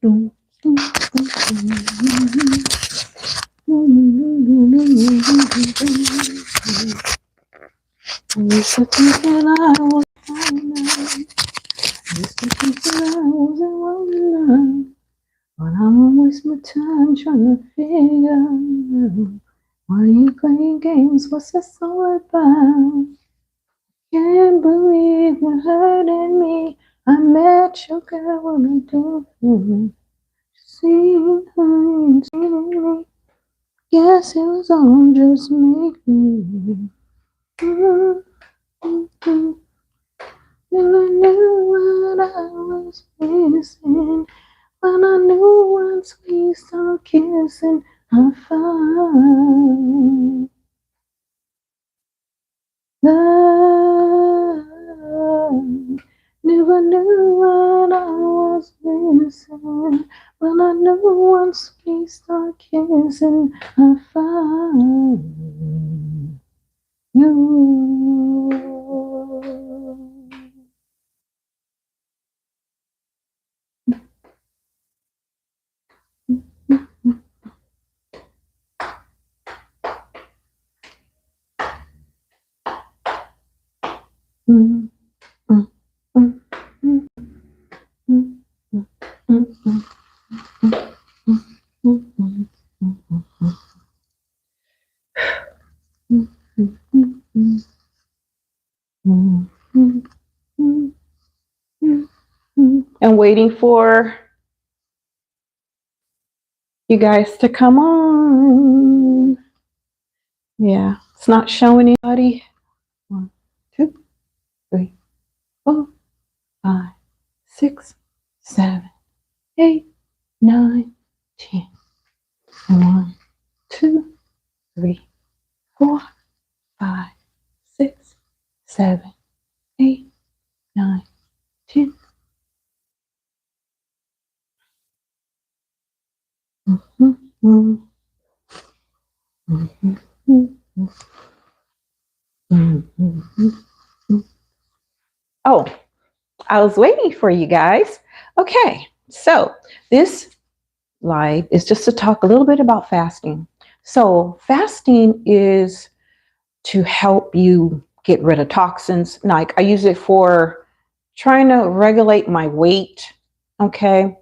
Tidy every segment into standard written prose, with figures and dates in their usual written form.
Used to think that I was fine now. Used to think that I wasn't well enough. But I'm always my time trying to figure out why you playing games, what's this all about? Can't believe you're hurting me. I met your girl, what I do. See, honey, me. Guess it was all just me. Never knew what I was missing. But I knew once we start kissing, I found love. Never knew what I was missing. But I knew once we start kissing, I found you. And waiting for you guys to come on. Yeah, it's not showing anybody. 1, 2, 3, 4, 5, 6, 7, 8, 9, 10. 1, 2, 3, 4, 5, 6, 7, 8, 9, 10. Oh, I was waiting for you guys. Okay, so this live is just to talk a little bit about fasting. So fasting is to help you get rid of toxins. Like I use it for trying to regulate my weight. Okay.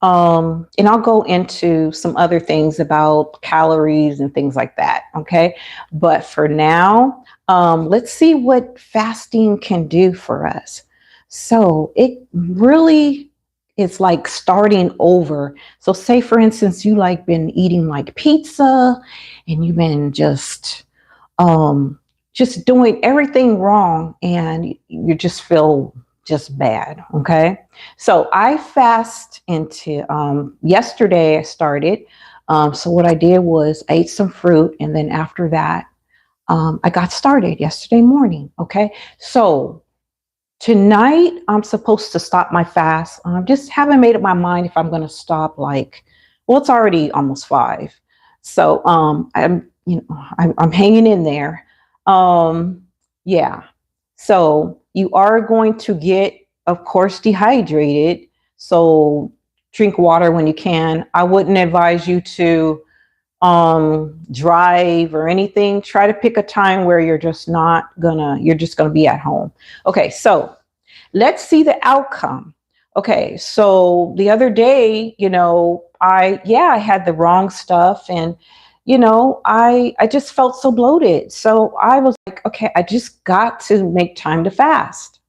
And I'll go into some other things about calories and things like that. Okay. But for now, let's see what fasting can do for us. So it really is like starting over. So say for instance, you like been eating like pizza and you've been just doing everything wrong and you just feel just bad. Okay. So I fast into, yesterday I started. So what I did was I ate some fruit and then after that, I got started yesterday morning. Okay. So tonight I'm supposed to stop my fast. I just haven't made up my mind if I'm going to stop well, it's already almost 5. So, I'm hanging in there. Yeah. So you are going to get, of course, dehydrated. So drink water when you can. I wouldn't advise you to drive or anything. Try to pick a time where you're just gonna be at home. Okay, so let's see the outcome. Okay, so the other day, I had the wrong stuff and I just felt so bloated. So I was like, okay, I just got to make time to fast,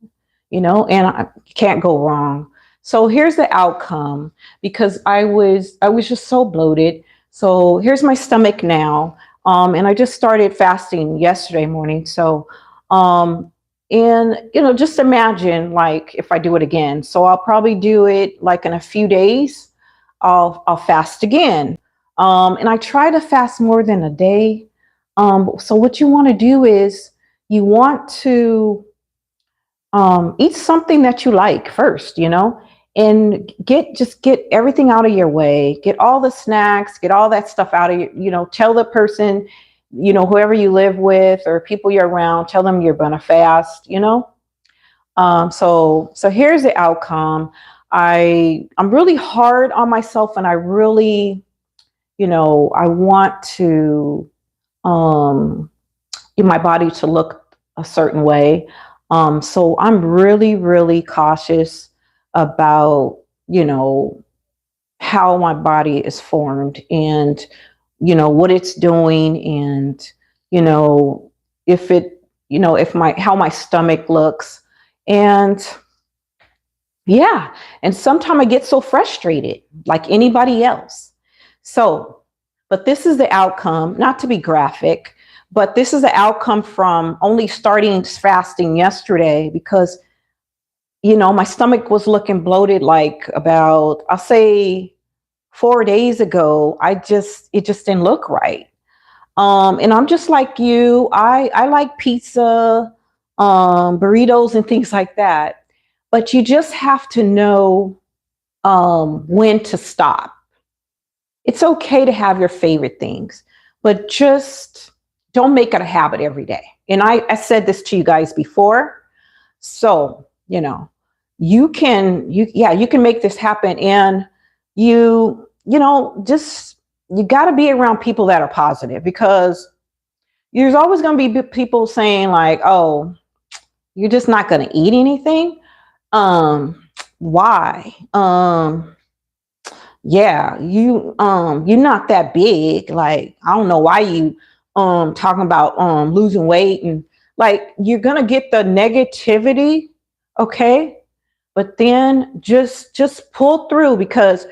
and I can't go wrong. So here's the outcome because I was just so bloated. So here's my stomach now. And I just started fasting yesterday morning. So, and just imagine like if I do it again. So I'll probably do it like in a few days. I'll fast again. And I try to fast more than a day. So what you want to do is you want to eat something that you like first, and get everything out of your way, get all the snacks, get all that stuff out of tell the person, whoever you live with or people you're around, tell them you're going to fast, so here's the outcome. I'm really hard on myself, and I really, I want to get my body to look a certain way. So I'm really, really cautious about, how my body is formed, and, what it's doing, and, you know, if it, if how my stomach looks. And yeah. And sometimes I get so frustrated, like anybody else. So, but this is the outcome, not to be graphic, but this is the outcome from only starting fasting yesterday, because, my stomach was looking bloated like about, I'll say 4 days ago. It just didn't look right. And I'm just like you. I like pizza, burritos and things like that. But you just have to know when to stop. It's okay to have your favorite things, but just don't make it a habit every day. And I said this to you guys before. So, you can make this happen. And just, you got to be around people that are positive, because there's always going to be people saying like, oh, you're just not going to eat anything. Why? Yeah, you're not that big. Like, I don't know why you talking about losing weight, and like, you're gonna get the negativity, okay? But then just pull through, because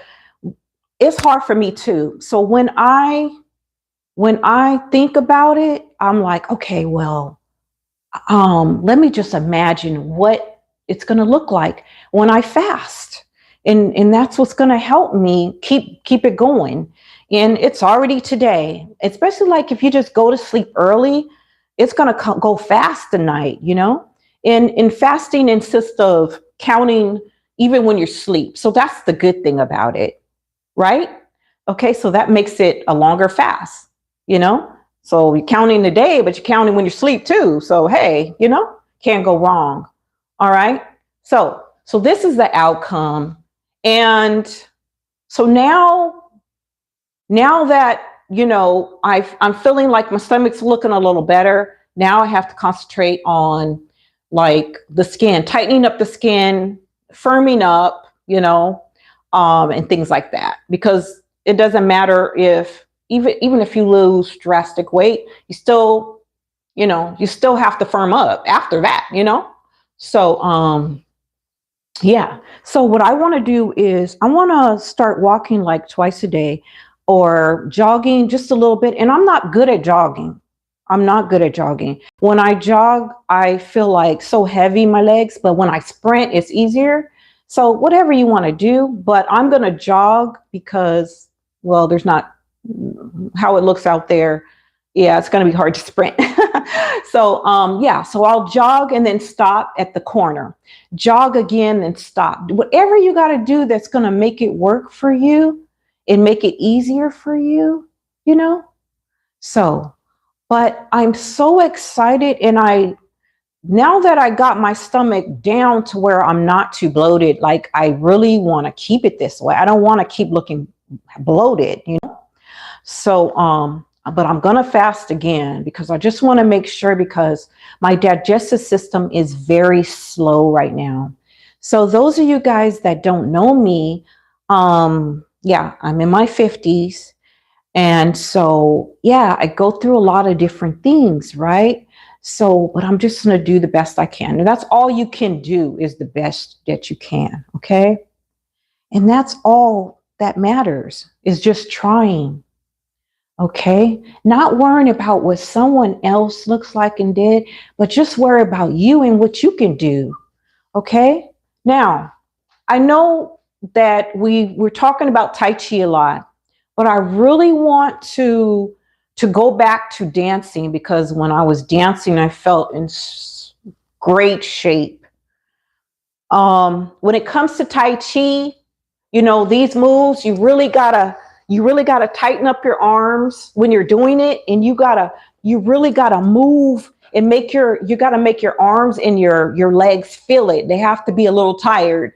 it's hard for me too. So when I think about it, I'm like, okay, well, let me just imagine what it's going to look like when I fast. And that's what's going to help me keep it going. And it's already today, especially like if you just go to sleep early, it's going to go fast tonight. And fasting insists of counting even when you sleep. So that's the good thing about it, right? Okay, so that makes it a longer fast, you know? So you're counting the day, but you're counting when you sleep too. So hey, can't go wrong. All right. So this is the outcome. And so now that, I'm feeling like my stomach's looking a little better. Now I have to concentrate on like the skin, tightening up the skin, firming up, and things like that. Because it doesn't matter if, even if you lose drastic weight, you still have to firm up after that. So yeah. So what I want to do is I want to start walking like twice a day, or jogging just a little bit. And I'm not good at jogging. I'm not good at jogging. When I jog, I feel like so heavy in my legs, but when I sprint, it's easier. So whatever you want to do, but I'm going to jog because, well, there's not how it looks out there. Yeah, it's going to be hard to sprint. So I'll jog and then stop at the corner, jog again and stop. Whatever you got to do that's going to make it work for you and make it easier for you, you know? So, but I'm so excited. And now that I got my stomach down to where I'm not too bloated, like I really want to keep it this way. I don't want to keep looking bloated. So, but I'm going to fast again because I just want to make sure, because my digestive system is very slow right now. So those of you guys that don't know me, yeah, I'm in my 50s. And so, yeah, I go through a lot of different things, right? So, but I'm just going to do the best I can. And that's all you can do, is the best that you can. Okay. And that's all that matters, is just trying. Okay. Not worrying about what someone else looks like and did, but just worry about you and what you can do. Okay. Now, I know that we're talking about Tai Chi a lot, but I really want to go back to dancing, because when I was dancing, I felt in great shape. When it comes to Tai Chi, these moves, you really gotta tighten up your arms when you're doing it, and you really gotta move and you gotta make your arms and your legs feel it. They have to be a little tired,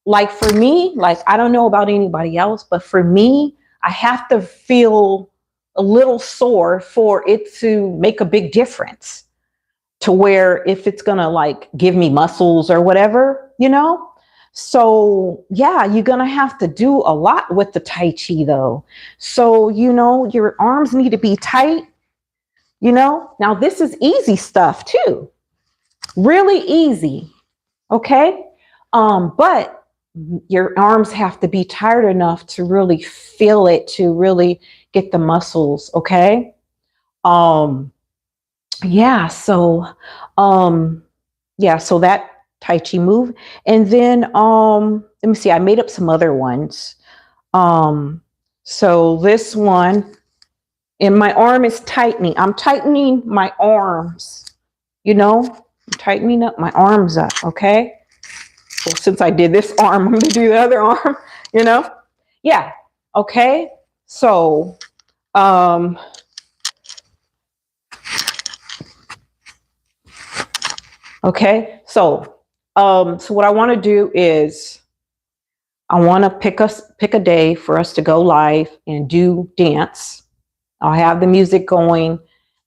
like for me, like I don't know about anybody else, but for me, I have to feel a little sore for it to make a big difference, to where if it's gonna like give me muscles or whatever, you know? So yeah, you're gonna have to do a lot with the Tai Chi though. So, you know, your arms need to be tight, you know? Now this is easy stuff too. Really easy. Okay. But your arms have to be tired enough to really feel it, to really get the muscles. Okay. Um, yeah. So, um, yeah. So that Tai Chi move. And then, let me see, I made up some other ones. Um, so this one, and my arm is tightening. I'm tightening my arms, you know, I'm tightening up my arms up. Okay. Well, since I did this arm, I'm going to do the other arm, you know? Yeah. Okay. So, um, okay. So what I want to do is I want to pick a day for us to go live and do dance. I'll have the music going,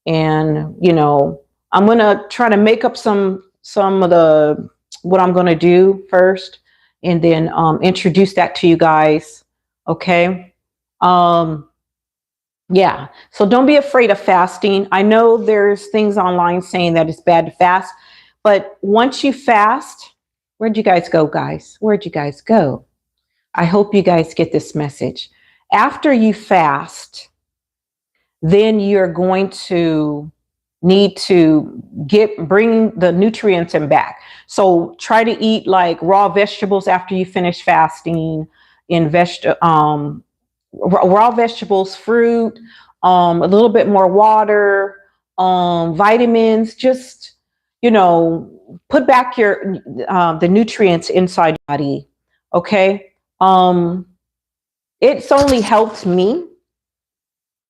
and, you know, I'm going to try to make up some of the, what I'm going to do first, and then introduce that to you guys. Okay. Yeah. So don't be afraid of fasting. I know there's things online saying that it's bad to fast, but once you fast, where'd you guys go, guys? Where'd you guys go? I hope you guys get this message. After you fast, then you're going to need to bring the nutrients in back. So try to eat like raw vegetables after you finish fasting, raw vegetables, fruit, a little bit more water, vitamins, just, you know, put back your, the nutrients inside your body. Okay. It's only helped me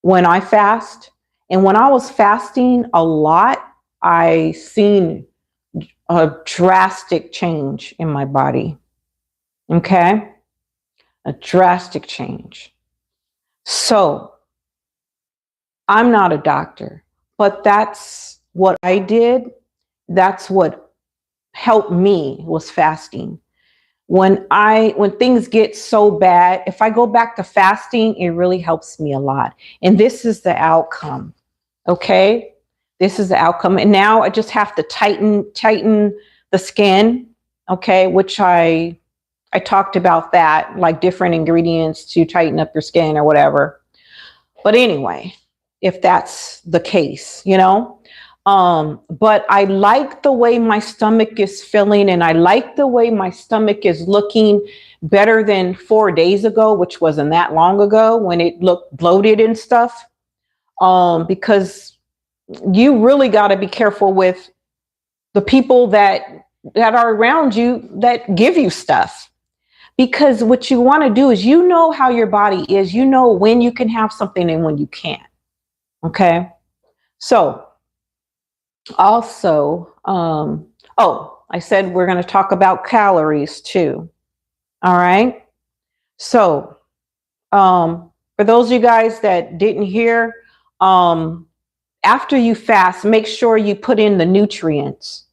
when I fast. And when I was fasting a lot, I seen a drastic change in my body. Okay. A drastic change. So I'm not a doctor, but that's what I did. That's what helped me, was fasting. When things get so bad, if I go back to fasting, it really helps me a lot. And this is the outcome. Okay. This is the outcome. And now I just have to tighten the skin. Okay. Which I talked about that, like different ingredients to tighten up your skin or whatever. But anyway, if that's the case, you know, but I like the way my stomach is feeling, and I like the way my stomach is looking better than 4 days ago, which wasn't that long ago, when it looked bloated and stuff. Because you really got to be careful with the people that are around you that give you stuff. Because what you want to do is, you know how your body is, you know when you can have something and when you can't. Okay. So also, oh, I said we're going to talk about calories too. All right. So, for those of you guys that didn't hear, after you fast, make sure you put in the nutrients.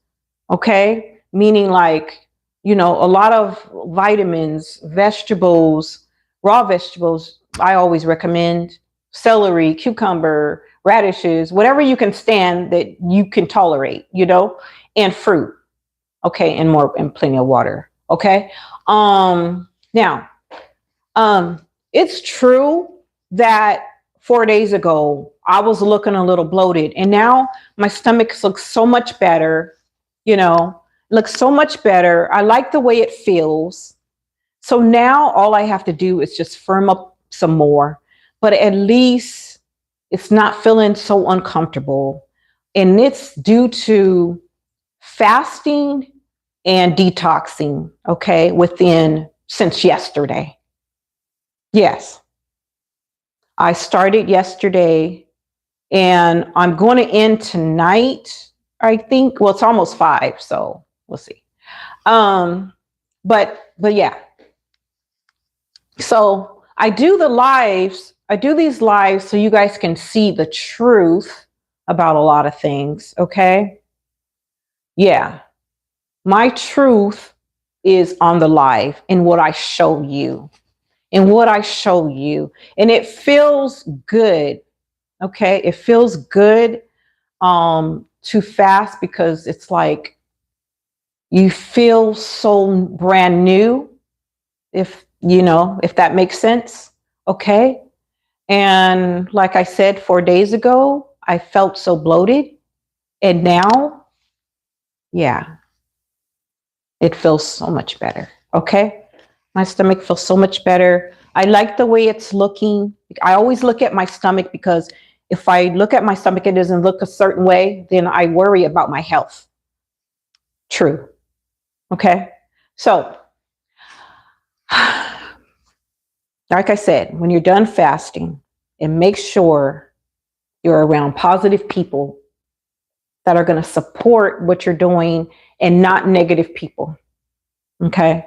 Okay. Meaning, like, you know, a lot of vitamins, vegetables, raw vegetables. I always recommend celery, cucumber, radishes, whatever you can stand that you can tolerate, you know, and fruit. Okay. And plenty of water. Okay. Now, it's true that 4 days ago I was looking a little bloated, and now my stomach looks so much better, you know, looks so much better. I like the way it feels. So now all I have to do is just firm up some more, but at least it's not feeling so uncomfortable. And it's due to fasting and detoxing, okay, since yesterday. Yes, I started yesterday, and I'm going to end tonight, I think. Well, it's almost 5, so we'll see. But yeah, So I do the lives, I do these lives so you guys can see the truth about a lot of things. Okay. Yeah. My truth is on the live in what I show you, in what I show you. And it feels good. Okay. It feels good to fast because it's like you feel so brand new, if you know, if that makes sense. Okay. And like I said, 4 days ago, I felt so bloated. And now, yeah, it feels so much better. Okay. My stomach feels so much better. I like the way it's looking. I always look at my stomach because if I look at my stomach, it doesn't look a certain way, then I worry about my health. True. Okay. So, like I said, when you're done fasting, and make sure you're around positive people that are going to support what you're doing and not negative people. Okay.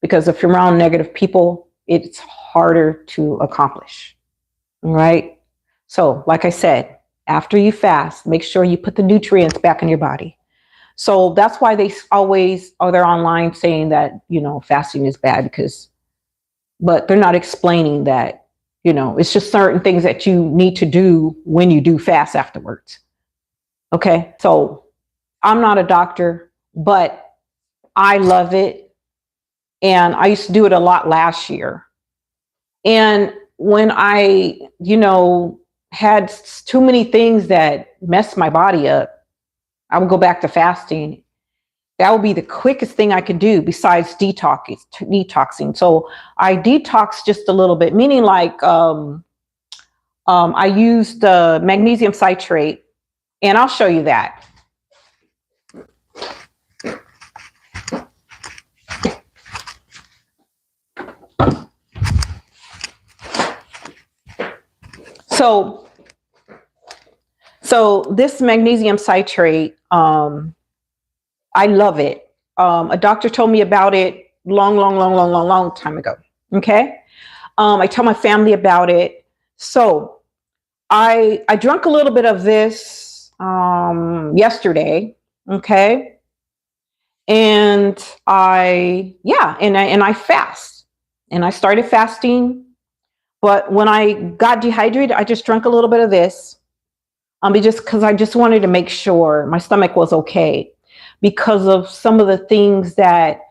Because if you're around negative people, it's harder to accomplish. All right. So, like I said, after you fast, make sure you put the nutrients back in your body. So that's why they always are there online saying that, you know, fasting is bad because, but they're not explaining that, you know, it's just certain things that you need to do when you do fast afterwards. Okay. So I'm not a doctor, but I love it. And I used to do it a lot last year. And when I, you know, had too many things that messed my body up, I would go back to fasting. That would be the quickest thing I could do besides detoxing. So I detoxed just a little bit, meaning like I used magnesium citrate, and I'll show you that. So, so this magnesium citrate, I love it. A doctor told me about it long time ago. Okay. I tell my family about it. So I drank a little bit of this yesterday. Okay. And I fast, and I started fasting. But when I got dehydrated, I just drank a little bit of this. Just because I just wanted to make sure my stomach was okay because of some of the things that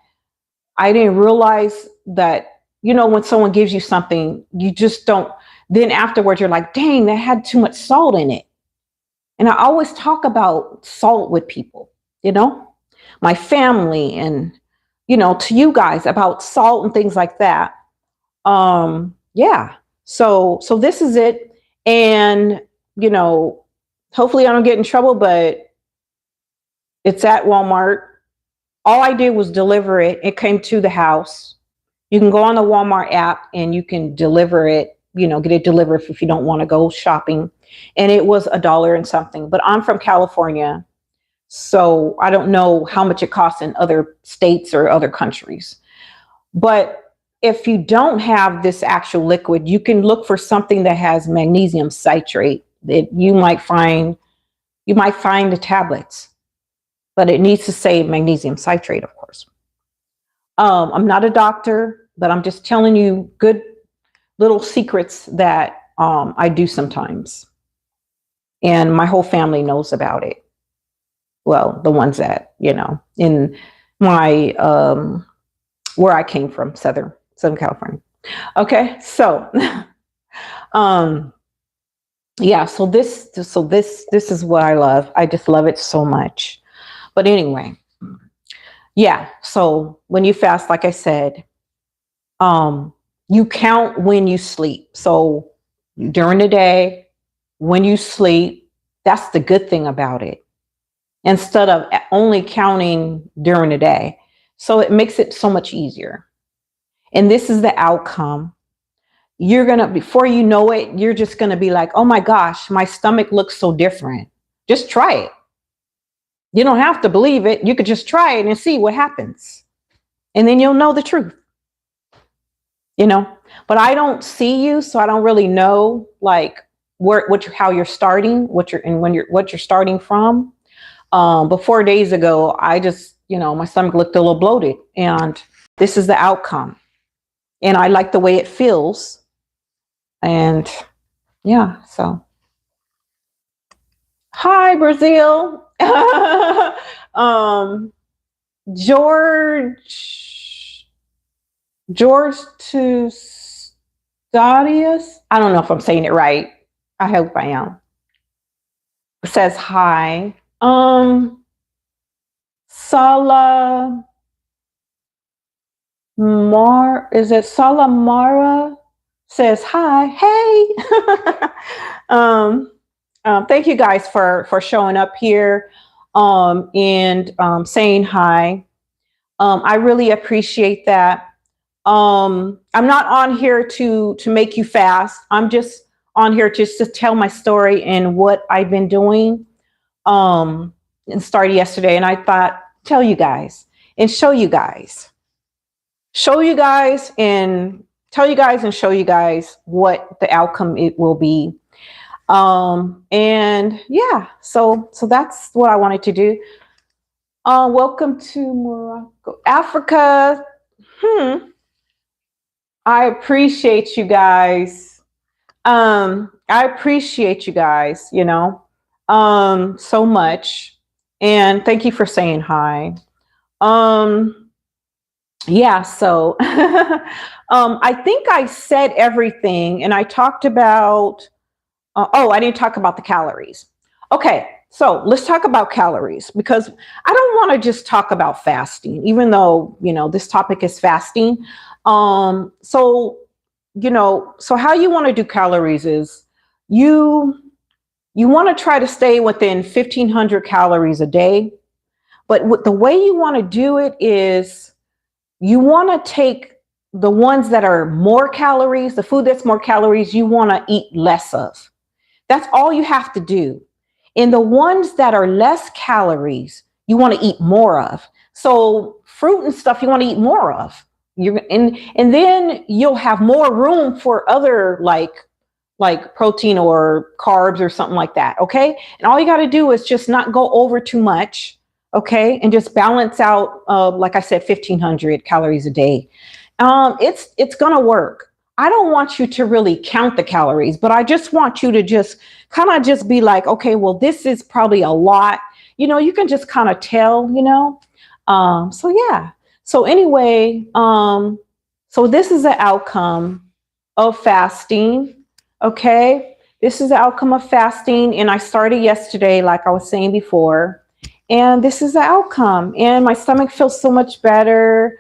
I didn't realize that, you know, when someone gives you something, you just don't, then afterwards you're like, dang, that had too much salt in it. And I always talk about salt with people, you know, my family and, you know, to you guys about salt and things like that. Yeah. So this is it. And, you know, hopefully I don't get in trouble, but it's at Walmart. All I did was deliver it. It came to the house. You can go on the Walmart app and you can deliver it, you know, get it delivered if you don't want to go shopping. And it was $1 and something, but I'm from California. So I don't know how much it costs in other states or other countries. But if you don't have this actual liquid, you can look for something that has magnesium citrate that you might find the tablets, but it needs to say magnesium citrate, of course. I'm not a doctor, but I'm just telling you good little secrets that I do sometimes. And my whole family knows about it. Well, the ones that, you know, in my, where I came from, Southern California. Okay. So, yeah, this is what I love. I just love it so much. But anyway, yeah. So when you fast, like I said, you count when you sleep. So during the day, when you sleep, that's the good thing about it. Instead of only counting during the day. So it makes it so much easier. And this is the outcome. You're going to, before you know it, you're just going to be like, oh my gosh, my stomach looks so different. Just try it. You don't have to believe it. You could just try it and see what happens. And then you'll know the truth. you know, but I don't see you, so I don't really know like how you're starting, what you're starting from. But 4 days ago, I just, my stomach looked a little bloated, and this is the outcome. And I like the way it feels. And yeah, so hi, Brazil. um, George, George Tustadius. I don't know if I'm saying it right. I hope I am. Says hi. Sala is it Salamara? Says hi. Hey. um, thank you guys for showing up here and saying hi. I really appreciate that. I'm not on here to make you fast. I'm just on here just to tell my story and what I've been doing. And started yesterday, and I thought tell you guys and show you guys and tell you guys and show you guys what the outcome it will be. And yeah, so that's what I wanted to do. Welcome to Morocco, Africa. I appreciate you guys. I appreciate you guys, so much. And thank you for saying hi. Yeah, so I think I said everything, and I talked about I didn't talk about the calories. Okay, so let's talk about calories, because I don't want to just talk about fasting, even though, this topic is fasting. So, so how you want to do calories is you want to try to stay within 1,500 calories a day. But the way you want to do it is you want to take the ones that are more calories, the food that's more calories, you want to eat less of. That's all you have to do. And the ones that are less calories, you want to eat more of. So fruit and stuff, you want to eat more of. And then you'll have more room for other like protein or carbs or something like that. Okay. And all you got to do is just not go over too much. Okay. And just balance out, like I said, 1,500 calories a day. It's going to work. I don't want you to really count the calories, but I just want you to just kind of just be like, okay, well, this is probably a lot. You can just kind of tell, so yeah. So anyway, so this is the outcome of fasting. Okay. This is the outcome of fasting. And I started yesterday, like I was saying before, and this is the outcome. And my stomach feels so much better.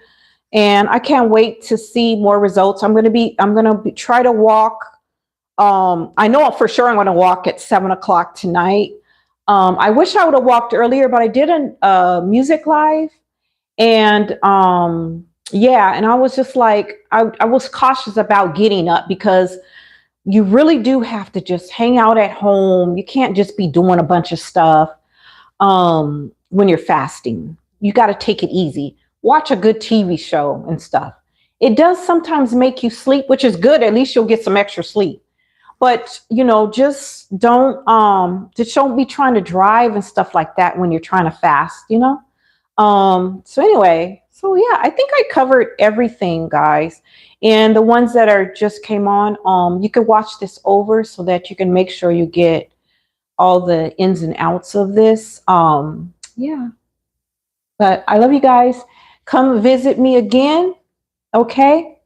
And I can't wait to see more results. I'm going to try to walk. I know for sure I'm going to walk at 7 o'clock tonight. I wish I would have walked earlier, but I did a music live, and yeah, and I was just like, I was cautious about getting up, because you really do have to just hang out at home. You can't just be doing a bunch of stuff when you're fasting. You got to take it easy. Watch a good TV show and stuff. It does sometimes make you sleep, which is good. At least you'll get some extra sleep. But just don't be trying to drive and stuff like that when you're trying to fast. So anyway, so yeah, I think I covered everything, guys. And the ones that are just came on, you can watch this over so that you can make sure you get all the ins and outs of this. Yeah. But I love you guys. Come visit me again. Okay.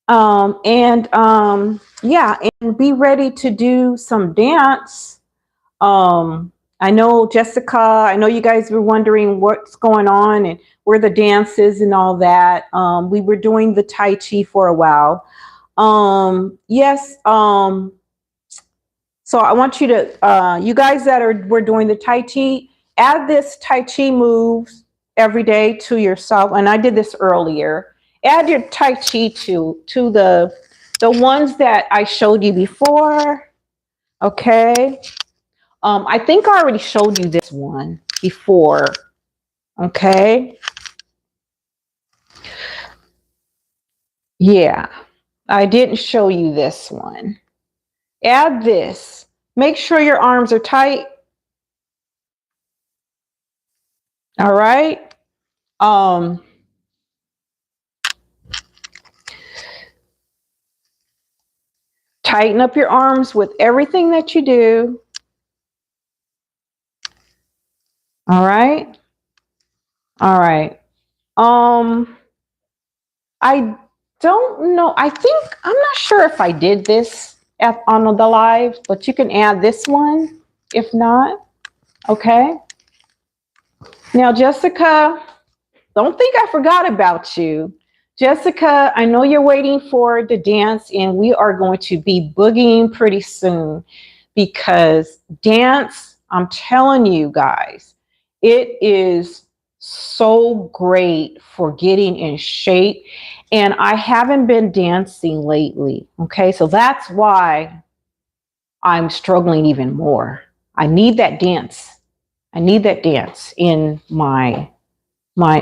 Yeah, and be ready to do some dance. I know, Jessica, I know you guys were wondering what's going on and where the dance is and all that. We were doing the Tai Chi for a while. Yes. So I want you to, you guys that we're doing the Tai Chi, add this Tai Chi moves every day to yourself. And I did this earlier. Add your Tai Chi to the ones that I showed you before. Okay. I think I already showed you this one before. Okay. Yeah, I didn't show you this one. Add this. Make sure your arms are tight. All right. Um, tighten up your arms with everything that you do. All right. All right. Um, I don't know. I think I'm not sure if I did this on the live, but you can add this one if not. Okay. Now, Jessica, don't think I forgot about you. Jessica, I know you're waiting for the dance, and we are going to be boogieing pretty soon because dance, I'm telling you guys, it is so great for getting in shape. And I haven't been dancing lately. Okay. So that's why I'm struggling even more. I need that dance. I need that dance in my my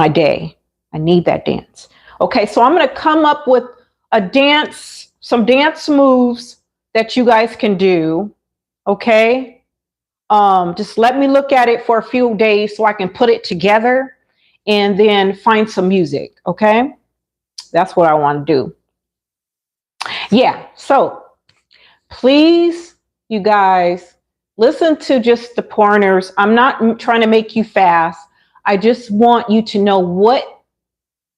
day. I need that dance. Okay, so I'm going to come up with a dance, some dance moves that you guys can do. Okay, just let me look at it for a few days so I can put it together and then find some music. Okay, that's what I want to do. Yeah, so please, you guys, listen to just the pointers. I'm not trying to make you fast. I just want you to know what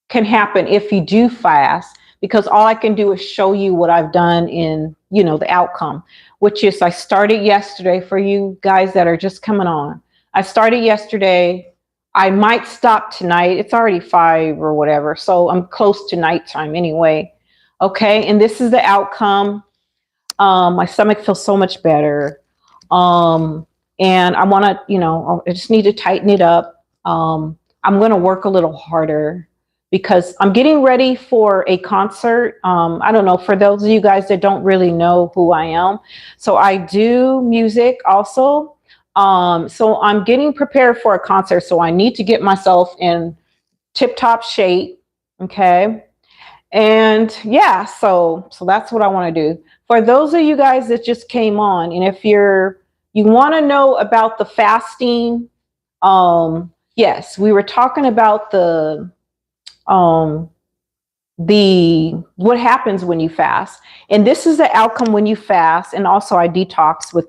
can happen if you do fast, because all I can do is show you what I've done in, the outcome, which is I started yesterday. For you guys that are just coming on, I started yesterday. I might stop tonight. It's already 5 or whatever, so I'm close to nighttime anyway. Okay, and this is the outcome. My stomach feels so much better. And I want to, I just need to tighten it up. I'm going to work a little harder because I'm getting ready for a concert. I don't know, for those of you guys that don't really know who I am. So I do music also. So I'm getting prepared for a concert. So I need to get myself in tip top shape. Okay. And yeah, so that's what I want to do. For those of you guys that just came on, and if you want to know about the fasting, yes, we were talking about um the what happens when you fast. And this is the outcome when you fast. And also I detox with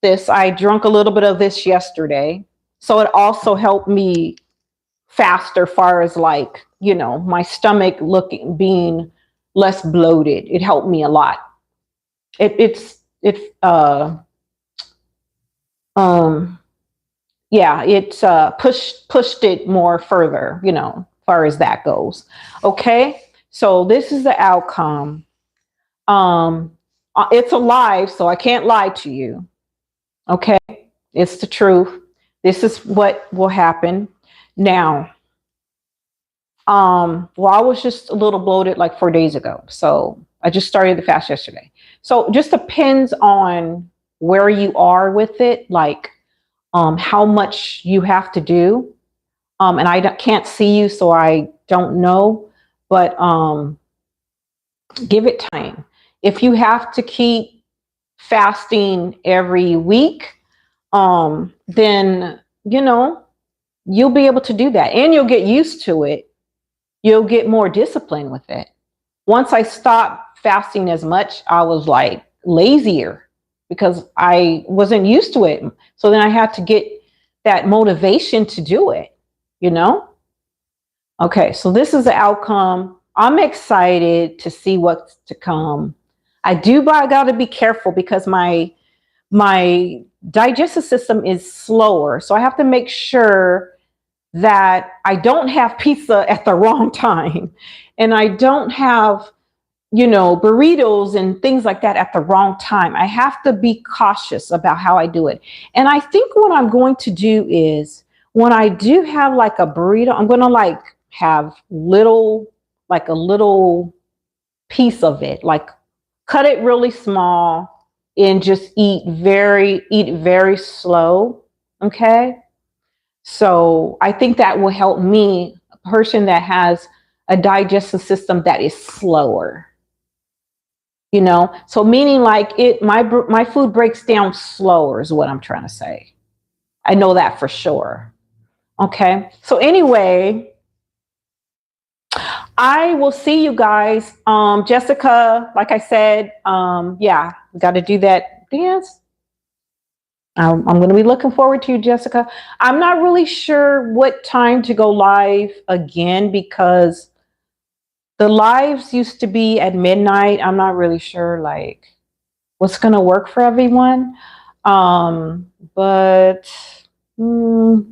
this. I drank a little bit of this yesterday. So it also helped me faster, far as like, my stomach being less bloated. It helped me a lot. Um yeah, it's pushed it more further, far as that goes. Okay, so this is the outcome. It's alive, so I can't lie to you. Okay, it's the truth. This is what will happen. Now, well, I was just a little bloated like 4 days ago. So I just started the fast yesterday. So it just depends on where you are with it, like how much you have to do. And I can't see you, so I don't know. But give it time. If you have to keep fasting every week, then, you'll be able to do that. And you'll get used to it. You'll get more discipline with it. Once I stopped fasting as much, I was like lazier because I wasn't used to it. So then I had to get that motivation to do it, you know? Okay, so this is the outcome. I'm excited to see what's to come. But I got to be careful because my digestive system is slower. So I have to make sure that I don't have pizza at the wrong time and I don't have, burritos and things like that at the wrong time. I have to be cautious about how I do it. And I think what I'm going to do is when I do have like a burrito, I'm going to like have like a little piece of it, like cut it really small and just eat very slow. Okay. So I think that will help me, a person that has a digestive system that is slower. You know, so meaning like my food breaks down slower is what I'm trying to say. I know that for sure. Okay. So anyway, I will see you guys. Jessica, like I said, yeah, got to do that dance. I'm going to be looking forward to you, Jessica. I'm not really sure what time to go live again because the lives used to be at midnight. I'm not really sure like what's going to work for everyone. But we're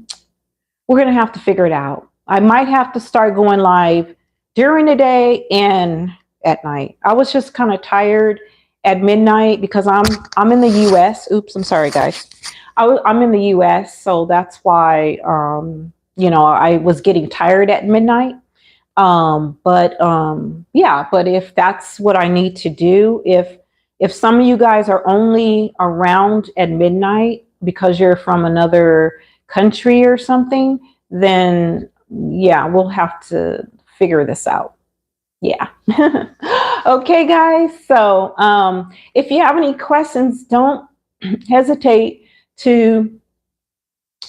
going to have to figure it out. I might have to start going live during the day and at night. I was just kind of tired at midnight because I'm in the US. Oops, I'm sorry, guys. I'm in the US, so that's why you know, I was getting tired at midnight. Yeah, but if that's what I need to do, if some of you guys are only around at midnight because you're from another country or something, then yeah, we'll have to figure this out. Yeah. Okay, guys. So if you have any questions, don't hesitate to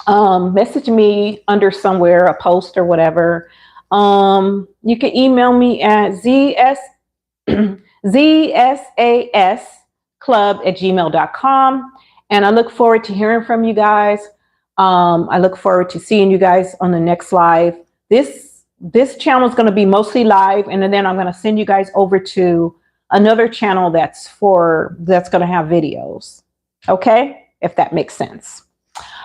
message me under somewhere, a post or whatever. You can email me at zsasclub@gmail.com. And I look forward to hearing from you guys. I look forward to seeing you guys on the next live. This channel is going to be mostly live, and then I'm going to send you guys over to another channel that's going to have videos. Okay, if that makes sense.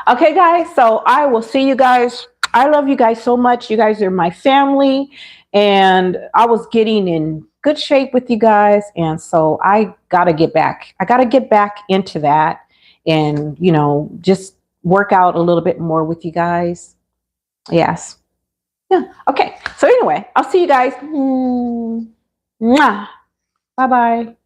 Okay, guys. So I will see you guys. I love you guys so much. You guys are my family, and I was getting in good shape with you guys, and so I gotta get back. I gotta get back into that, and you know, just work out a little bit more with you guys. Yes. Yeah. Okay. So anyway, I'll see you guys. Mwah. Bye bye.